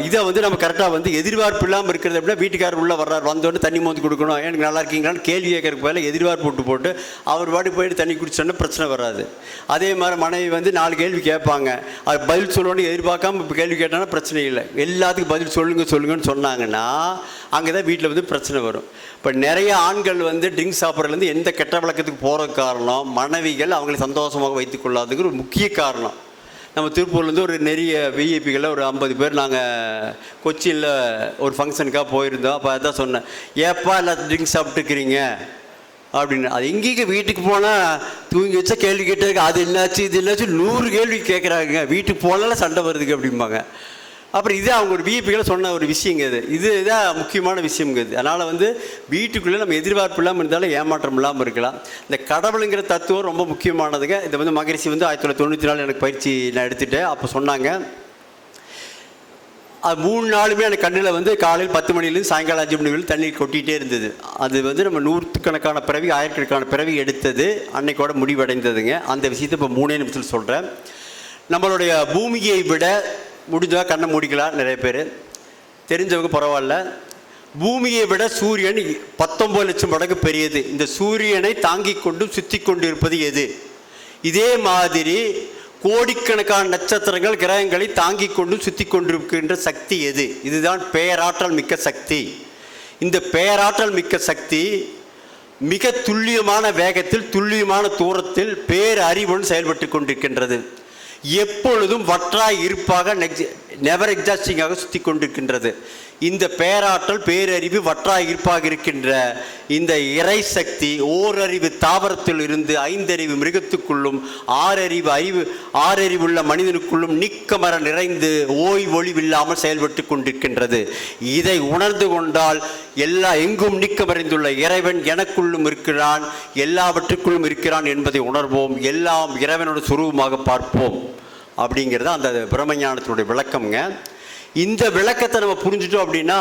இதை வந்து நம்ம கரெக்டாக வந்து எதிர்பார்ப்பு இல்லாமல் இருக்கிறது அப்படின்னா, வீட்டுக்காரர் உள்ளே வர்றாரு, வந்தோடனே தண்ணி மோந்து கொடுக்கணும், எனக்கு நல்லா இருக்கீங்களான்னு கேள்வி கேட்கறதுக்கு பதிலாக எதிர்பார்ப்பு போட்டு அவர் பாட்டுக்கு போயிட்டு தண்ணி குடிச்சோன்னா பிரச்சனை வராது. அதே மாதிரி மனைவி வந்து 4 கேள்வி கேட்பாங்க, அது பதில் சொல்லணும்னு எதிர்பார்க்காம இப்போ கேள்வி கேட்டாங்கன்னா பிரச்சனை இல்லை. எல்லாத்துக்கும் பதில் சொல்லுங்கன்னு சொன்னாங்கன்னா அங்கே தான் வீட்டில் வந்து பிரச்சனை வரும். இப்போ நிறைய ஆண்கள் வந்து ட்ரிங்க்ஸ் சாப்பிட்றதுலேருந்து எந்த கெட்ட வழக்கத்துக்கு போகிற காரணம் மனைவிகள் அவங்களை சந்தோஷமாக வைத்துக்கொள்ளாததுக்கு ஒரு முக்கிய காரணம். நம்ம திருப்பூர்லேருந்து ஒரு நிறைய விஐபிகளில் ஒரு 50 பேர் நாங்கள் கொச்சியில் ஒரு ஃபங்க்ஷனுக்காக போயிருந்தோம். அப்போ அதான் சொன்னேன், ஏப்பா எல்லாம் ட்ரிங்க்ஸ் சாப்பிட்டுக்கிறீங்க அப்படின்னு. அது எங்கேயும் வீட்டுக்கு போனால் தூங்கி வச்சா கேள்வி கேட்டதுக்கு அது என்னாச்சு இது என்னாச்சு 100 கேள்வி கேட்குறாங்க. வீட்டுக்கு போனாலும் சண்டை வருதுங்க அப்படிம்பாங்க. அப்புறம் இது அவங்க ஒரு விஐபிகளை சொன்ன ஒரு விஷயங்க. இதுதான் முக்கியமான விஷயங்கிறது. அதனால் வந்து வீட்டுக்குள்ளே நம்ம எதிர்பார்ப்பு இல்லாமல் இருந்தாலும் ஏமாற்றம் இல்லாமல் இருக்கலாம். இந்த கடவுளுங்கிற தத்துவம் ரொம்ப முக்கியமானதுங்க. இதை வந்து மகரிஷி வந்து 1994 எனக்கு பயிற்சி நான் எடுத்துகிட்டேன். அப்போ சொன்னாங்க, அது 3 நாளுமே எனக்கு கண்ணில் வந்து காலையில் 10 மணிலேருந்து சாயங்காலம் 5 மணி வரையும் தண்ணீர் கொட்டிகிட்டே இருந்தது. அது வந்து நம்ம 100கணக்கான பிறவி 1000கணக்கான பிறவி எடுத்தது அன்னைக்கோட முடிவடைந்ததுங்க. அந்த விஷயத்தை இப்போ 3 நிமிஷத்தில் சொல்கிறேன். நம்மளுடைய பூமியை விட முடிஞ்சால் கண்ணை மூடிக்கலாம், நிறைய பேர் தெரிஞ்சவங்க பரவாயில்ல. பூமியை விட சூரியன் 19 லட்சம் மடங்கு பெரியது. இந்த சூரியனை தாங்கி கொண்டு சுற்றி கொண்டு இருப்பது எது? இதே மாதிரி கோடிக்கணக்கான நட்சத்திரங்கள் கிரகங்களை தாங்கி கொண்டு சுற்றி கொண்டிருக்கின்ற சக்தி எது? இதுதான் பேராற்றல் மிக்க சக்தி. இந்த பேராற்றல் மிக்க சக்தி மிக துல்லியமான வேகத்தில் துல்லியமான தூரத்தில் பேரறிவுடன் செயல்பட்டு கொண்டிருக்கின்றது. எப்பொழுதும் வற்றாய் இருப்பாக நெவர் எக்ஸாஸ்டிங்காக சுற்றி கொண்டிருக்கின்றது. இந்த பேராற்றல் பேரறிவு வற்றாய் இருப்பாக இருக்கின்ற இந்த இறை சக்தி ஓரறிவு தாவரத்தில் இருந்து 5 அறிவு மிருகத்துக்குள்ளும் 6 அறிவுள்ள மனிதனுக்குள்ளும் நிக்கமர நிறைந்து ஓய்வொழிவில்லாமல் செயல்பட்டு கொண்டிருக்கின்றது. இதை உணர்ந்து கொண்டால் எங்கும் நிக்கமறைந்துள்ள இறைவன் எனக்குள்ளும் இருக்கிறான், எல்லாவற்றுக்குள்ளும் இருக்கிறான் என்பதை உணர்வோம். எல்லாம் இறைவனோட சுரூபமாக பார்ப்போம் அப்படிங்கிறது அந்த பிரம்மஞானத்தினுடைய விளக்கம்ங்க. இந்த விளக்கத்தை நம்ம புரிஞ்சுட்டோம் அப்படின்னா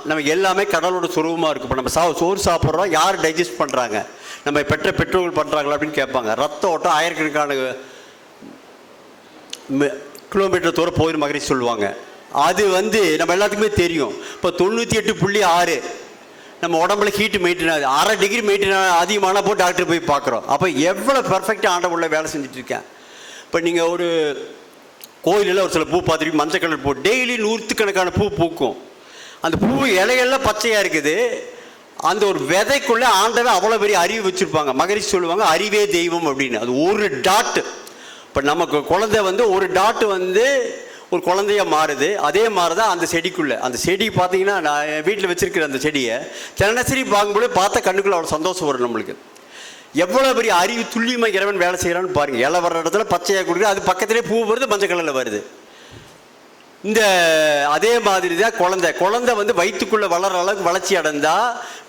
நம்ம எல்லாமே கடவுளோட சுரூபமாக இருக்கும். இப்போ நம்ம சோறு சாப்பிட்றோம், யார் டைஜஸ்ட் பண்ணுறாங்க? நம்ம பெற்ற பெற்றோர்கள் பண்ணுறாங்களா அப்படின்னு கேட்பாங்க. ரத்த ஓட்டம் 1000கணக்கான கிலோமீட்டர் தூரம் போயிடும் மகரிஷி சொல்லுவாங்க. அது வந்து நம்ம எல்லாத்துக்குமே தெரியும். இப்போ 98.6 நம்ம உடம்புல ஹீட்டு மெயின்டைன் ஆகுது. 1/2 டிகிரி மெயின்டைன் அதிகமான போய் டாக்டர் போய் பார்க்குறோம். அப்போ எவ்வளோ பர்ஃபெக்டாக ஆண்டவுள்ள வேலை செஞ்சுட்ருக்கேன். இப்போ நீங்கள் ஒரு கோயிலில் ஒரு சில பூ பார்த்துட்டு மஞ்சள் கலர் பூ டெய்லி 100கணக்கான பூ பூக்கும். அந்த பூ இலையெல்லாம் பச்சையாக இருக்குது. அந்த ஒரு விதைக்குள்ளே ஆண்டவன் அவ்வளோ பெரிய அறிவு வச்சுருப்பாங்க. மகரிஷி சொல்லுவாங்க அறிவே தெய்வம் அப்படின்னு. அது ஒரு டாட்டு. இப்போ நமக்கு குழந்தை வந்து ஒரு டாட்டு வந்து ஒரு குழந்தையாக மாறுது. அதே மாதிரி தான் அந்த செடிக்குள்ளே. அந்த செடி பார்த்தீங்கன்னா நான் வீட்டில் வச்சுருக்கிற அந்த செடியை தினசரி பார்க்கும்போது பார்த்தா கண்ணுக்குள்ளே அவ்வளோ சந்தோஷம் வரும் நம்மளுக்கு. எவ்வளோ பெரிய அறிவு துல்லியமாக இறைவன் வேலை செய்கிறான்னு பாருங்கள். இலை வர்ற இடத்துல பச்சையாக கொடுக்குது, அது பக்கத்திலே பூ வருது, மஞ்சள் கலரில் வருது. இந்த அதே மாதிரி தான் குழந்தை வந்து வயிற்றுக்குள்ள வளர அளவுக்கு வளர்ச்சி அடைந்தா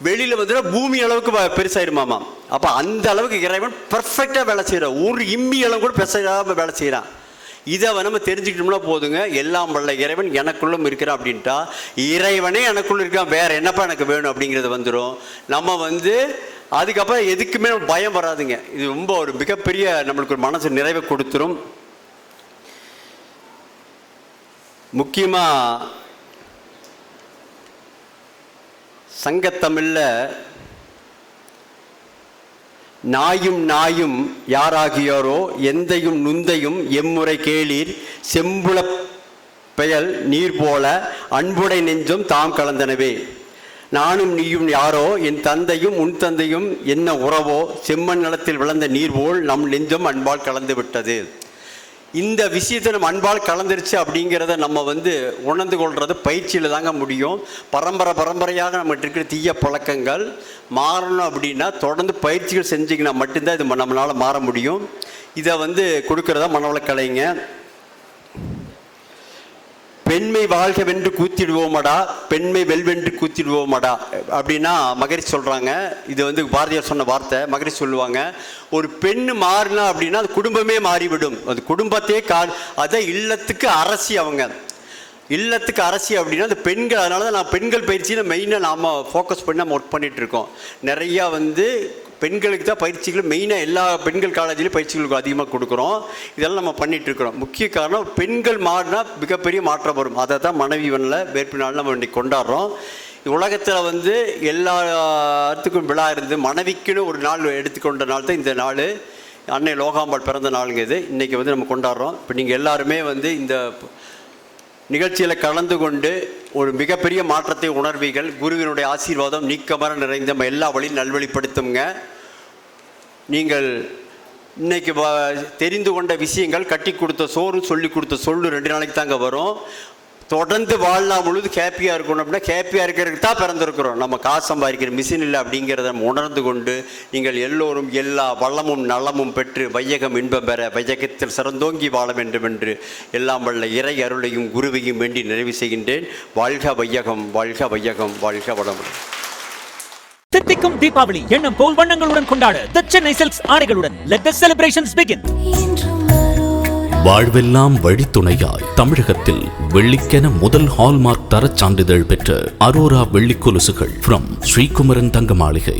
வெளியில வந்து பூமி அளவுக்கு பெருசாயிருமாமா. அப்ப அந்த அளவுக்கு இறைவன் பெர்ஃபெக்டா வேலை செய்யறான், ஒரு இம்மி அளவு கூட பெருசாக வேலை செய்யறான். இதை நம்ம தெரிஞ்சுக்கிட்டோம்னா போதுங்க, எல்லாம் வல்ல இறைவன் எனக்குள்ளும் இருக்கிறான் அப்படின்ட்டா இறைவனே எனக்குள்ள இருக்கான், வேற என்னப்பா எனக்கு வேணும் அப்படிங்கிறது வந்துடும். நம்ம வந்து அதுக்கப்புறம் எதுக்குமே பயம் வராதுங்க. இது ரொம்ப ஒரு மிகப்பெரிய நம்மளுக்கு ஒரு மனசு நிறைவை கொடுத்துரும். முக்கியமா சங்கத்தமிழ்ல நாயும் யாராகியோரோ எந்தையும் நுந்தையும் எம்முறை கேளீர் செம்புல பெயல் நீர் போல அன்புடை நெஞ்சும் தாம் கலந்தனவே. நானும் நீயும் யாரோ என் தந்தையும் உன் தந்தையும் என்ன உறவோ செம்மண் நிலத்தில் விளந்த நீர் போல் நம் நெஞ்சம் அன்பால் கலந்து விட்டது. இந்த விஷயத்தை நம்ம அன்பால் கலந்துருச்சு அப்படிங்கிறத நம்ம வந்து உணர்ந்து கொள்வது பயிற்சியில் தாங்க முடியும். பரம்பரையாக நம்மகிட்ட இருக்கிற தீய பழக்கங்கள் மாறணும் அப்படின்னா தொடர்ந்து பயிற்சிகள் செஞ்சிங்கன்னா மட்டும்தான் இது நம்மளால் மாற முடியும். இதை வந்து கொடுக்குறதா மனவளக்கலைங்க. பெண்மை வாழ்கவென்று கூத்திடுவோமடா, பெண்மை வெல்வென்று கூத்திடுவோமடா அப்படின்னா மகரிஷி சொல்கிறாங்க. இது வந்து பாரதியார் சொன்ன வார்த்தை. மகரிஷி சொல்லுவாங்க, ஒரு பெண் மாறினா அப்படின்னா அது குடும்பமே மாறிவிடும். அது குடும்பத்தையே அதை இல்லத்துக்கு அரசி, அவங்க இல்லத்துக்கு அரசி அப்படின்னா அது பெண்கள். அதனால தான் நான் பெண்கள் பயிற்சியை மெயினாக நாம் ஃபோக்கஸ் பண்ணி நம்ம ஒர்க் பண்ணிகிட்ருக்கோம். நிறையா வந்து பெண்களுக்கு தான் பயிற்சிகள் மெயினாக எல்லா பெண்கள் காலேஜ்லேயும் பயிற்சிகளுக்கு அதிகமாக கொடுக்குறோம். இதெல்லாம் நம்ம பண்ணிகிட்ருக்குறோம். முக்கிய காரணம் பெண்கள் மாறினா மிகப்பெரிய மாற்றம் வரும். அதை தான் மனைவிவனில் வேட்பு நாள் நம்ம இன்றைக்கி கொண்டாடுறோம். உலகத்தில் வந்து எல்லாத்துக்கும் விழா இருந்து மனைவிக்குன்னு ஒரு நாள் எடுத்துக்கொண்ட நாள் தான் இந்த நாள். அன்னை லோகாம்பாள் பிறந்த நாளுங்க இது. இன்றைக்கி வந்து நம்ம கொண்டாடுறோம். இப்போ நீங்கள் எல்லாருமே வந்து இந்த நிகழ்ச்சியில் கலந்து கொண்டு ஒரு மிகப்பெரிய மாற்றத்தை உணர்வீர்கள். குருவினுடைய ஆசீர்வாதம் நீக்கமர நிறைந்த நம்ம எல்லா வழியும் நல்வழிப்படுத்துங்க. நீங்கள் இன்னைக்கு தெரிந்து கொண்ட விஷயங்கள், கட்டி கொடுத்த சோறு, சொல்லி கொடுத்த சொல்லு 2 நாளைக்கு தாங்க வரும். தொடர்ந்து வாழ்நாள் முழுது ஹேப்பியாக இருக்கணும் அப்படின்னா ஹேப்பியாக இருக்கிறதுக்கு தான் பிறந்திருக்கிறோம். நம்ம காசு சம்பாதிக்கிற மிஷின் இல்லை அப்படிங்கிறத நம்ம உணர்ந்து கொண்டு நீங்கள் எல்லோரும் எல்லா வளமும் நலமும் பெற்று வையகம் இன்பம் பெற வையகத்தில் சிறந்தோங்கி வாழ வேண்டும் என்று எல்லாம் வல்ல இறை அருளையும் குருவையும் வேண்டி நிறைவு செய்கின்றேன். வாழ்க வையகம், வாழ்க வையகம், வாழ்க வளமுடன். தித்திக்கும் தீபாவளி எண்ணம் போல் வண்ணங்களுடன் கொண்டாட The Chennai Silks ஆடைகளுடன் let the celebrations begin. வாழ்வெல்லாம் வழித்துணையாய் தமிழகத்தில் வெள்ளிக்கென முதல் ஹால்மார்க் தரச் சான்றிதழ் பெற்ற அரோரா வெள்ளிக்கொலுசுகள் from ஸ்ரீகுமரன் தங்க மாளிகை.